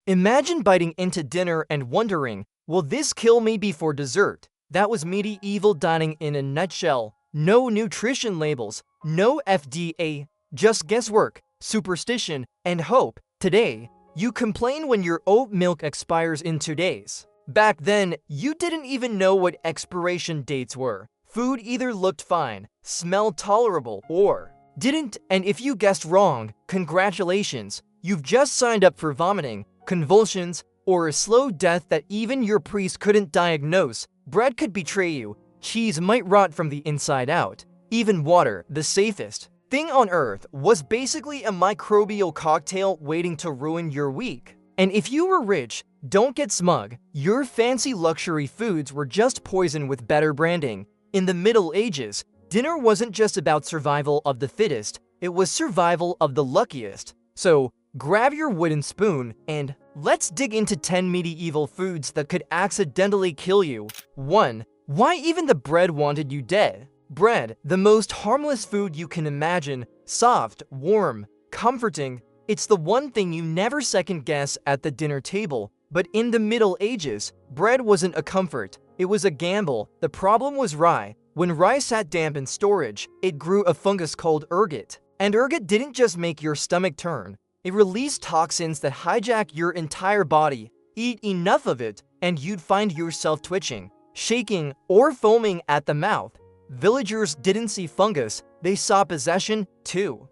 Imagine biting into dinner and wondering, will this kill me before dessert? That was medieval dining in a nutshell. No nutrition labels, no FDA, just guesswork, superstition, and hope. Today, you complain when your oat milk expires in 2 days. Back then, you didn't even know what expiration dates were. Food either looked fine, smelled tolerable, or didn't, and if you guessed wrong, congratulations, you've just signed up for vomiting, convulsions, or a slow death that even your priest couldn't diagnose. Bread could betray you, cheese might rot from the inside out. Even water, the safest thing on earth, was basically a microbial cocktail waiting to ruin your week. And if you were rich, don't get smug, your fancy luxury foods were just poison with better branding. In the Middle Ages, dinner wasn't just about survival of the fittest, it was survival of the luckiest. So, grab your wooden spoon and let's dig into 10 medieval foods that could accidentally kill you. 1. Why even the bread wanted you dead? Bread, the most harmless food you can imagine, soft, warm, comforting. It's the one thing you never second guess at the dinner table. But in the Middle Ages, bread wasn't a comfort, it was a gamble. The problem was rye. When rye sat damp in storage, it grew a fungus called ergot. And ergot didn't just make your stomach turn, it released toxins that hijack your entire body. Eat enough of it, and you'd find yourself twitching, shaking, or foaming at the mouth. Villagers didn't see fungus, they saw possession too.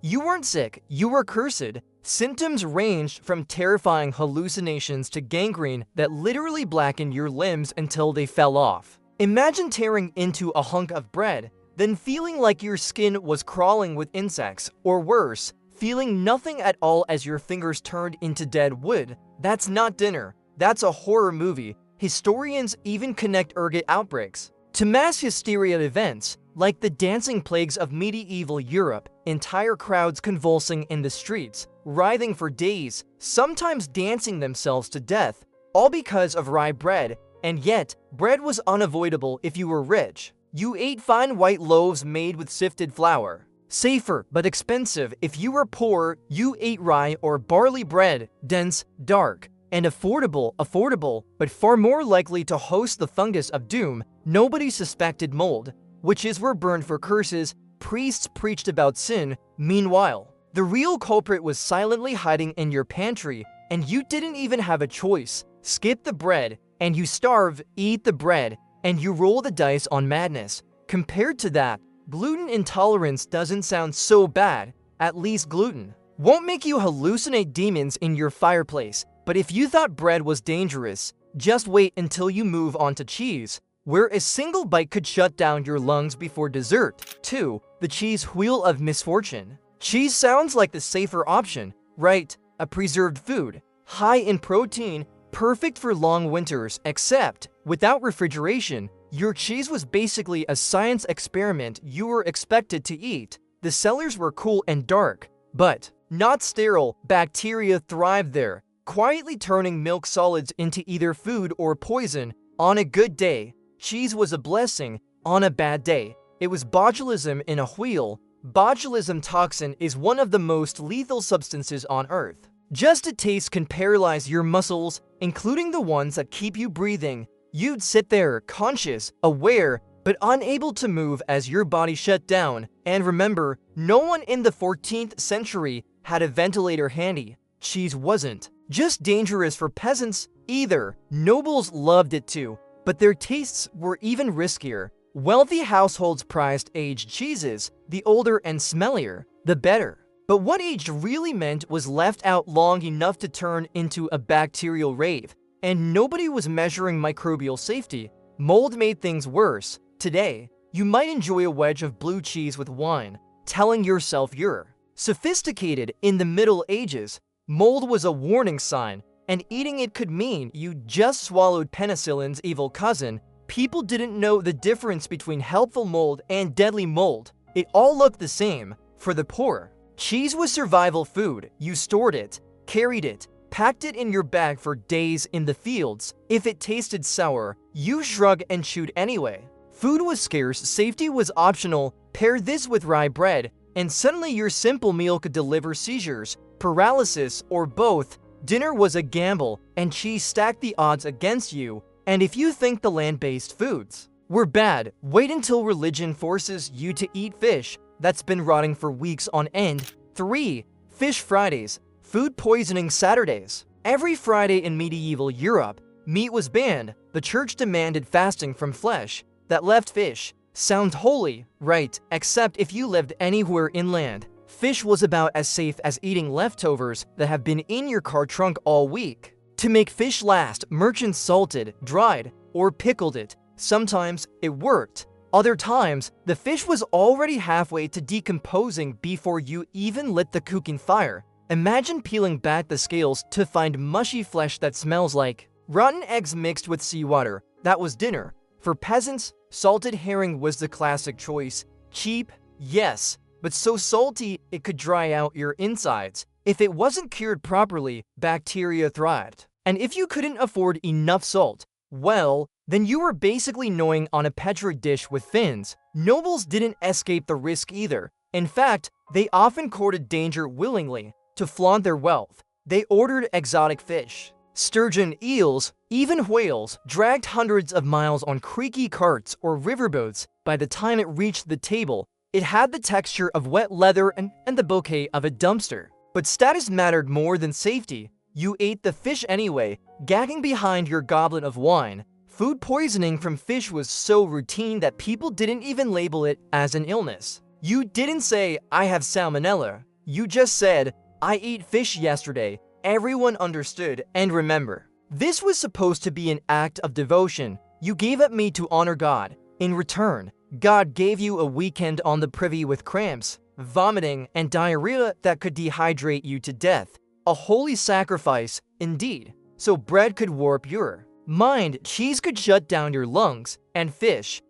You weren't sick, you were cursed. Symptoms ranged from terrifying hallucinations to gangrene that literally blackened your limbs until they fell off. Imagine tearing into a hunk of bread, then feeling like your skin was crawling with insects, or worse, feeling nothing at all as your fingers turned into dead wood. That's not dinner, that's a horror movie. Historians even connect ergot outbreaks to mass hysteria events, like the dancing plagues of medieval Europe, entire crowds convulsing in the streets, writhing for days, sometimes dancing themselves to death, all because of rye bread. And yet, bread was unavoidable if you were rich. You ate fine white loaves made with sifted flour. Safer but expensive if you were poor, you ate rye or barley bread, dense, dark, and affordable, but far more likely to host the fungus of doom. Nobody suspected mold. Witches were burned for curses, priests preached about sin. Meanwhile, the real culprit was silently hiding in your pantry, and you didn't even have a choice. Skip the bread, and you starve, eat the bread, and you roll the dice on madness. Compared to that, gluten intolerance doesn't sound so bad. At least gluten won't make you hallucinate demons in your fireplace. But if you thought bread was dangerous, just wait until you move on to cheese, where a single bite could shut down your lungs before dessert. 2. The cheese wheel of misfortune. Cheese sounds like the safer option, right? A preserved food, high in protein, perfect for long winters, except without refrigeration. Your cheese was basically a science experiment you were expected to eat. The cellars were cool and dark, but not sterile. Bacteria thrived there, quietly turning milk solids into either food or poison. On a good day, cheese was a blessing. On a bad day, it was botulism in a wheel. Botulism toxin is one of the most lethal substances on Earth. Just a taste can paralyze your muscles, including the ones that keep you breathing. You'd sit there, conscious, aware, but unable to move as your body shut down. And remember, no one in the 14th century had a ventilator handy. Cheese wasn't just dangerous for peasants either. Nobles loved it too, but their tastes were even riskier. Wealthy households prized aged cheeses. The older and smellier, the better. But what aged really meant was left out long enough to turn into a bacterial rave. And nobody was measuring microbial safety. Mold made things worse. Today, you might enjoy a wedge of blue cheese with wine, telling yourself you're sophisticated. In the Middle Ages, mold was a warning sign, and eating it could mean you just swallowed penicillin's evil cousin. People didn't know the difference between helpful mold and deadly mold. It all looked the same. For the poor, cheese was survival food. You stored it, carried it, packed it in your bag for days in the fields. If it tasted sour, you shrugged and chewed anyway. Food was scarce, safety was optional. Pair this with rye bread, and suddenly your simple meal could deliver seizures, paralysis, or both. Dinner was a gamble, and cheese stacked the odds against you. And if you think the land-based foods were bad, wait until religion forces you to eat fish that's been rotting for weeks on end. 3. Fish Fridays, food poisoning Saturdays. Every Friday in medieval Europe, meat was banned. The church demanded fasting from flesh that left fish. Sounds holy, right? Except if you lived anywhere inland. Fish was about as safe as eating leftovers that have been in your car trunk all week. To make fish last, merchants salted, dried, or pickled it. Sometimes it worked. Other times, the fish was already halfway to decomposing before you even lit the cooking fire. Imagine peeling back the scales to find mushy flesh that smells like rotten eggs mixed with seawater. That was dinner. For peasants, salted herring was the classic choice. Cheap, yes, but so salty it could dry out your insides. If it wasn't cured properly, bacteria thrived. And if you couldn't afford enough salt, well, then you were basically gnawing on a petri dish with fins. Nobles didn't escape the risk either. In fact, they often courted danger willingly. To flaunt their wealth, they ordered exotic fish. Sturgeon, eels, even whales dragged hundreds of miles on creaky carts or riverboats. By the time it reached the table, it had the texture of wet leather and the bouquet of a dumpster. But status mattered more than safety. You ate the fish anyway, gagging behind your goblet of wine. Food poisoning from fish was so routine that people didn't even label it as an illness. You didn't say, "I have salmonella." You just said, "I ate fish yesterday." Everyone understood. And remember, this was supposed to be an act of devotion. You gave up meat to honor God. In return, God gave you a weekend on the privy with cramps, vomiting, and diarrhea that could dehydrate you to death. A holy sacrifice, indeed. So bread could warp your mind, cheese could shut down your lungs, and fish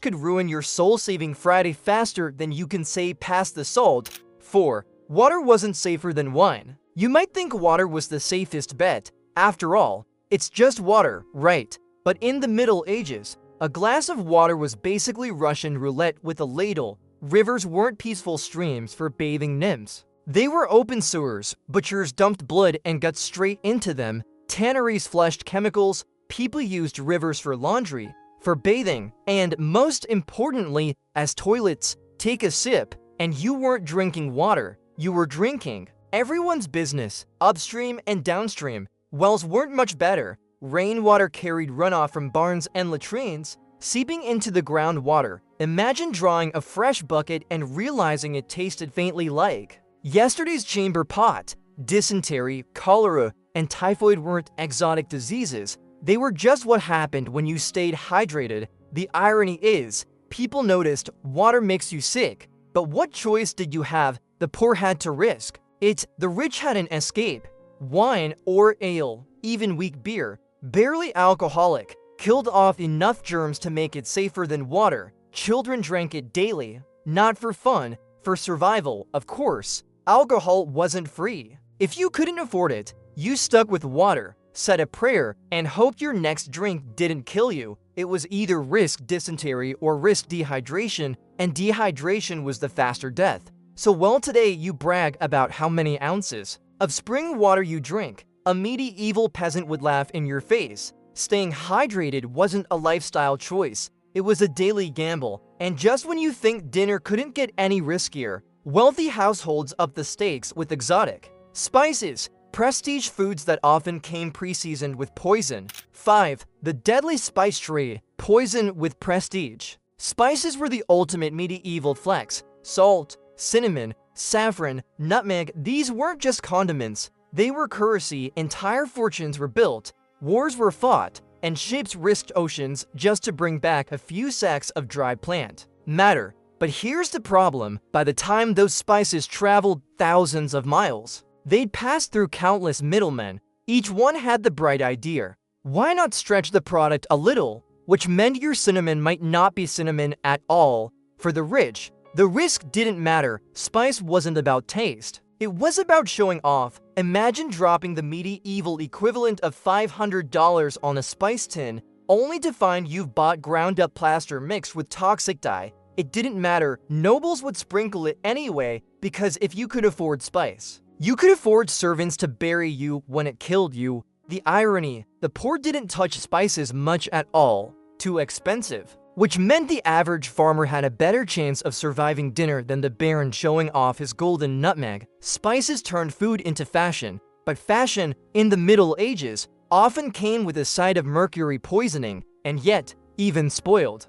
could ruin your soul-saving Friday faster than you can say pass the salt. 4. Water wasn't safer than wine. You might think water was the safest bet. After all, it's just water, right? But in the Middle Ages, a glass of water was basically Russian roulette with a ladle. Rivers weren't peaceful streams for bathing nymphs. They were open sewers. Butchers dumped blood and got straight into them. Tanneries flushed chemicals. People used rivers for laundry, for bathing, and most importantly, as toilets. Take a sip, and you weren't drinking water. You were drinking everyone's business, upstream and downstream. Wells weren't much better. Rainwater carried runoff from barns and latrines, seeping into the groundwater. Imagine drawing a fresh bucket and realizing it tasted faintly like yesterday's chamber pot. Dysentery, cholera, and typhoid weren't exotic diseases. They were just what happened when you stayed hydrated. The irony is, people noticed water makes you sick, but what choice did you have? The poor had to risk it. The rich had an escape. Wine or ale, even weak beer, barely alcoholic, killed off enough germs to make it safer than water. Children drank it daily, not for fun, for survival, of course. Alcohol wasn't free. If you couldn't afford it, you stuck with water, said a prayer, and hoped your next drink didn't kill you. It was either risk dysentery or risk dehydration, and dehydration was the faster death. So well, today you brag about how many ounces of spring water you drink. A medieval peasant would laugh in your face. Staying hydrated wasn't a lifestyle choice. It was a daily gamble. And just when you think dinner couldn't get any riskier, wealthy households upped the stakes with exotic spices, prestige foods that often came pre-seasoned with poison. 5. The deadly spice trade. Poison with prestige. Spices were the ultimate medieval flex. Salt, cinnamon, saffron, nutmeg, these weren't just condiments. They were currency. Entire fortunes were built, wars were fought, and ships risked oceans just to bring back a few sacks of dry plant matter. But here's the problem. By the time those spices traveled thousands of miles, they'd passed through countless middlemen. Each one had the bright idea. Why not stretch the product a little? Which meant your cinnamon might not be cinnamon at all. For the rich, the risk didn't matter. Spice wasn't about taste. It was about showing off. Imagine dropping the medieval equivalent of $500 on a spice tin, only to find you've bought ground-up plaster mixed with toxic dye. It didn't matter. Nobles would sprinkle it anyway, because if you could afford spice, You could afford servants to bury you when it killed you. The irony, the poor didn't touch spices much at all. Too expensive. Which meant the average farmer had a better chance of surviving dinner than the baron showing off his golden nutmeg. Spices turned food into fashion, but fashion, in the Middle Ages, often came with a side of mercury poisoning, and yet, even spoiled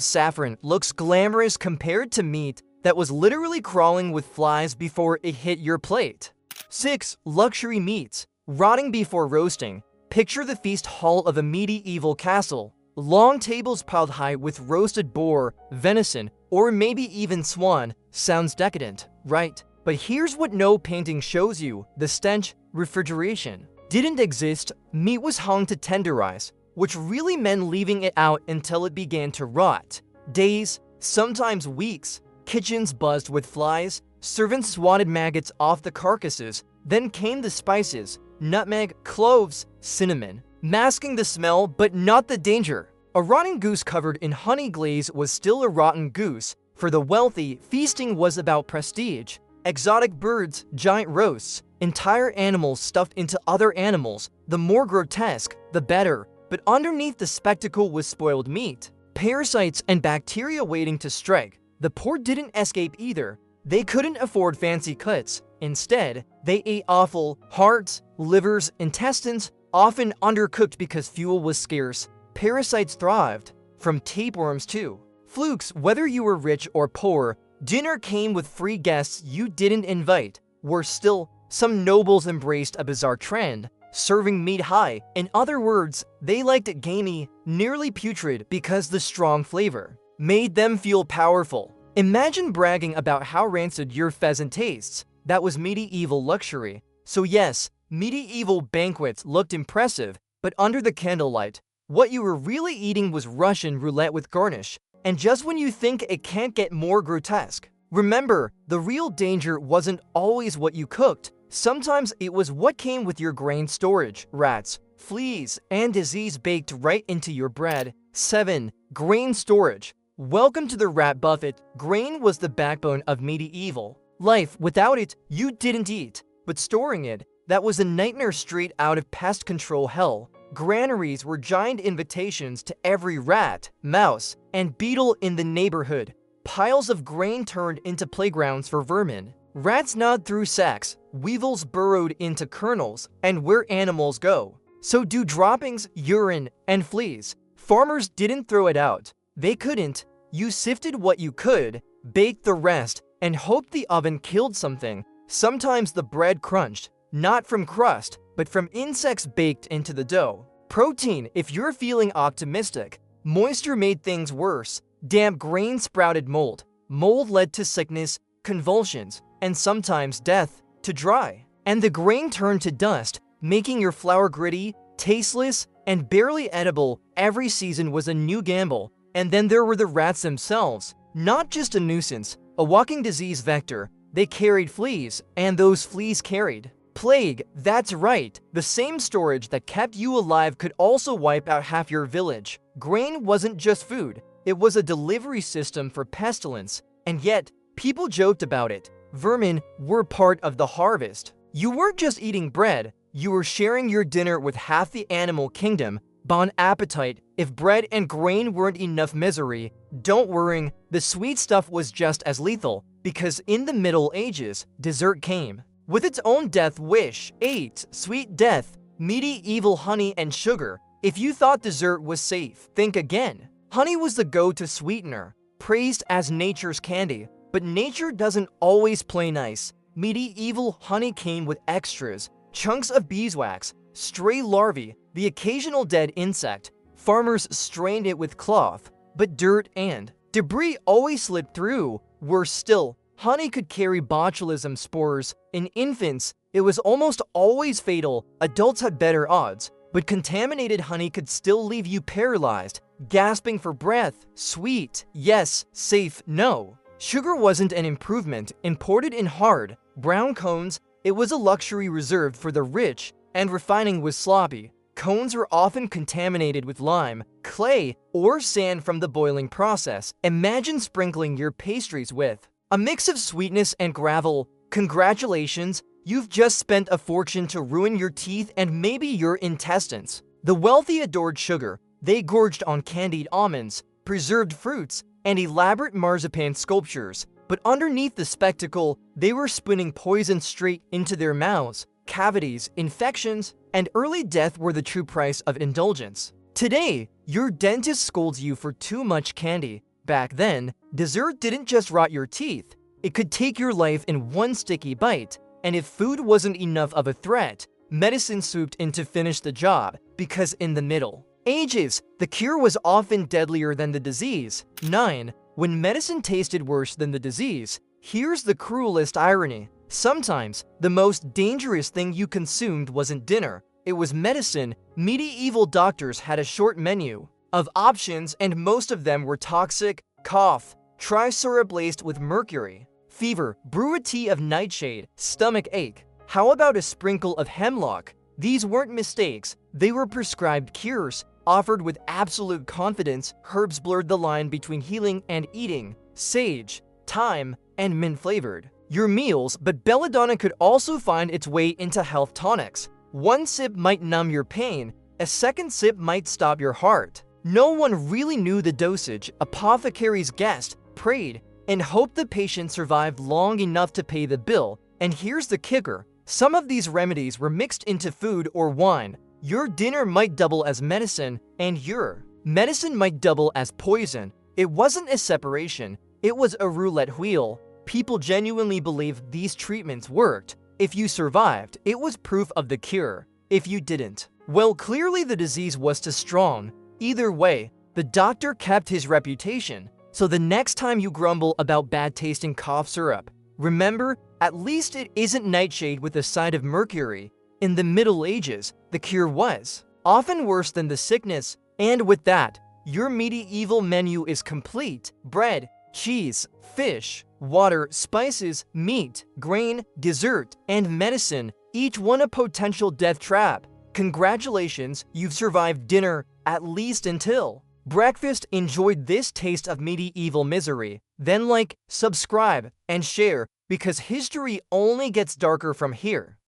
saffron looks glamorous compared to meat that was literally crawling with flies before it hit your plate. 6. Luxury meats. Rotting before roasting. Picture the feast hall of a medieval castle. Long tables piled high with roasted boar, venison, or maybe even swan. Sounds decadent, right? But here's what no painting shows you. The stench. Refrigeration didn't exist. Meat was hung to tenderize, which really meant leaving it out until it began to rot. Days, sometimes weeks. Kitchens buzzed with flies. Servants swatted maggots off the carcasses. Then came the spices. Nutmeg, cloves, cinnamon. Masking the smell, but not the danger. A rotten goose covered in honey glaze was still a rotten goose. For the wealthy, feasting was about prestige. Exotic birds, giant roasts, entire animals stuffed into other animals. The more grotesque, the better. But underneath the spectacle was spoiled meat. Parasites and bacteria waiting to strike. The poor didn't escape either. They couldn't afford fancy cuts. Instead, they ate offal, hearts, livers, intestines, often undercooked because fuel was scarce. Parasites thrived, from tapeworms to flukes. Whether you were rich or poor, dinner came with free guests you didn't invite. Worse still, some nobles embraced a bizarre trend, serving meat high. In other words, they liked it gamey, nearly putrid, because the strong flavor made them feel powerful. Imagine bragging about how rancid your pheasant tastes. That was medieval luxury. So yes, medieval banquets looked impressive, but under the candlelight, what you were really eating was Russian roulette with garnish. And just when you think it can't get more grotesque, remember, the real danger wasn't always what you cooked. Sometimes it was what came with your grain storage. Rats, fleas, and disease baked right into your bread. 7. Grain storage. Welcome to the rat buffet. Grain was the backbone of medieval life. Without it, you didn't eat. But storing it, that was a nightmare straight out of pest control hell. Granaries were giant invitations to every rat, mouse, and beetle in the neighborhood. Piles of grain turned into playgrounds for vermin. Rats gnawed through sacks, weevils burrowed into kernels, and where animals go, so do droppings, urine, and fleas. Farmers didn't throw it out. They couldn't. You sifted what you could, baked the rest, and hoped the oven killed something. Sometimes the bread crunched, not from crust, but from insects baked into the dough. Protein, if you're feeling optimistic. Moisture made things worse. Damp grain sprouted mold. Mold led to sickness, convulsions, and sometimes death. To dry, and the grain turned to dust, making your flour gritty, tasteless, and barely edible. Every season was a new gamble. And then there were the rats themselves. Not just a nuisance, a walking disease vector. They carried fleas, and those fleas carried plague. That's right, the same storage that kept you alive could also wipe out half your village. Grain wasn't just food, it was a delivery system for pestilence. And yet, people joked about it. Vermin were part of the harvest. You weren't just eating bread, you were sharing your dinner with half the animal kingdom. Bon appetit. If bread and grain weren't enough misery, don't worry, the sweet stuff was just as lethal, because in the Middle Ages, dessert came with its own death wish. 8. Sweet death. Medieval honey and sugar. If you thought dessert was safe, think again. Honey was the go-to sweetener, praised as nature's candy, but nature doesn't always play nice. Medieval honey came with extras, chunks of beeswax, stray larvae, the occasional dead insect. Farmers strained it with cloth, but dirt and debris always slipped through. Worse still, honey could carry botulism spores. In infants, it was almost always fatal. Adults had better odds, but contaminated honey could still leave you paralyzed, gasping for breath. Sweet, yes. Safe, no. Sugar wasn't an improvement. Imported in hard, brown cones, it was a luxury reserved for the rich, and refining was sloppy. Cones were often contaminated with lime, clay, or sand from the boiling process. Imagine sprinkling your pastries with a mix of sweetness and gravel. Congratulations, you've just spent a fortune to ruin your teeth and maybe your intestines. The wealthy adored sugar. They gorged on candied almonds, preserved fruits, and elaborate marzipan sculptures. But underneath the spectacle, they were spooning poison straight into their mouths. Cavities, infections, and early death were the true price of indulgence. Today, your dentist scolds you for too much candy. Back then, dessert didn't just rot your teeth. It could take your life in one sticky bite. And if food wasn't enough of a threat, medicine swooped in to finish the job, because in the Middle Ages, the cure was often deadlier than the disease. 9. When medicine tasted worse than the disease. Here's the cruelest irony. Sometimes, the most dangerous thing you consumed wasn't dinner, it was medicine. Medieval doctors had a short menu of options, and most of them were toxic. Cough, try syrup laced with mercury. Fever, brew a tea of nightshade. Stomach ache, how about a sprinkle of hemlock? These weren't mistakes, they were prescribed cures, offered with absolute confidence. Herbs blurred the line between healing and eating. Sage, thyme, and mint-flavored your meals, but belladonna could also find its way into health tonics. One sip might numb your pain, a second sip might stop your heart. No one really knew the dosage. Apothecaries guessed, prayed, and hoped the patient survived long enough to pay the bill. And here's the kicker. Some of these remedies were mixed into food or wine. Your dinner might double as medicine, and your medicine might double as poison. It wasn't a separation, it was a roulette wheel. People genuinely believed these treatments worked. If you survived, it was proof of the cure. If you didn't, well, clearly the disease was too strong. Either way, the doctor kept his reputation. So the next time you grumble about bad-tasting cough syrup, remember, at least it isn't nightshade with a side of mercury. In the Middle Ages, the cure was often worse than the sickness. And with that, your medieval menu is complete. Bread, cheese, fish, water, spices, meat, grain, dessert, and medicine, each one a potential death trap. Congratulations, you've survived dinner, at least until breakfast. Enjoyed this taste of medieval misery? Then like, subscribe, and share, because history only gets darker from here.